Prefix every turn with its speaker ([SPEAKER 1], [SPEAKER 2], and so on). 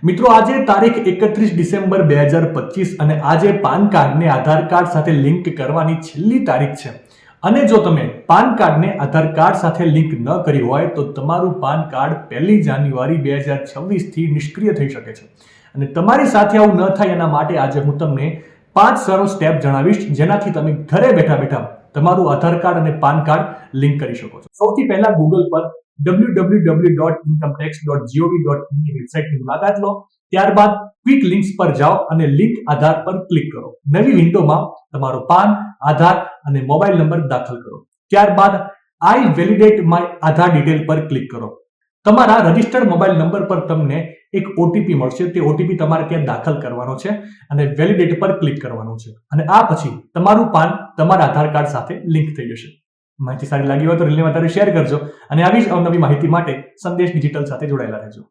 [SPEAKER 1] મિત્રો આજે તારીખ 31 ડિસેમ્બર 2025 અને આજે પાન કાર્ડને આધાર કાર્ડ સાથે લિંક કરવાની છેલ્લી તારીખ છે. અને જો તમે પાન કાર્ડને આધાર કાર્ડ સાથે લિંક ન કરી હોય તો તમારું પાન કાર્ડ 1 જાન્યુઆરી 2026 થી નિષ્ક્રિય થઈ શકે છે. અને તમારી સાથે આવું ન થાય એના માટે આજે હું તમને 5 સરળ સ્ટેપ જણાવીશ જેનાથી તમે ઘરે બેઠા બેઠા તમારું આધાર કાર્ડ અને પાન કાર્ડ લિંક કરી શકો છો. સૌથી પહેલા ગૂગલ પર www.incometax.gov.in ની વેબસાઇટની મુલાકાત લો. ત્યારબાદ ક્વિક લિંક્સ પર જાઓ અને લિંક આધાર પર ક્લિક કરો. નવી વિન્ડોમાં તમારો પાન, આધાર અને મોબાઈલ નંબર દાખલ કરો. ત્યારબાદ આઈ વેલિડેટ માય આધાર ડિટેલ પર ક્લિક કરો. તમારા રજિસ્ટર્ડ મોબાઈલ નંબર પર તમને એક ઓટીપી મળશે. તે ઓટીપી તમારે ત્યાં દાખલ કરવાનો છે અને વેલિડેટ પર ક્લિક કરવાનું છે. અને આ પછી તમારું પાન તમારા આધાર કાર્ડ સાથે લિંક થઈ જશે. માહિતી સારી લાગી હોય તો રીલને વધારે શેર કરજો અને આવી જ અવનવી માહિતી માટે સંદેશ ડિજિટલ સાથે જોડાયેલા રહેજો.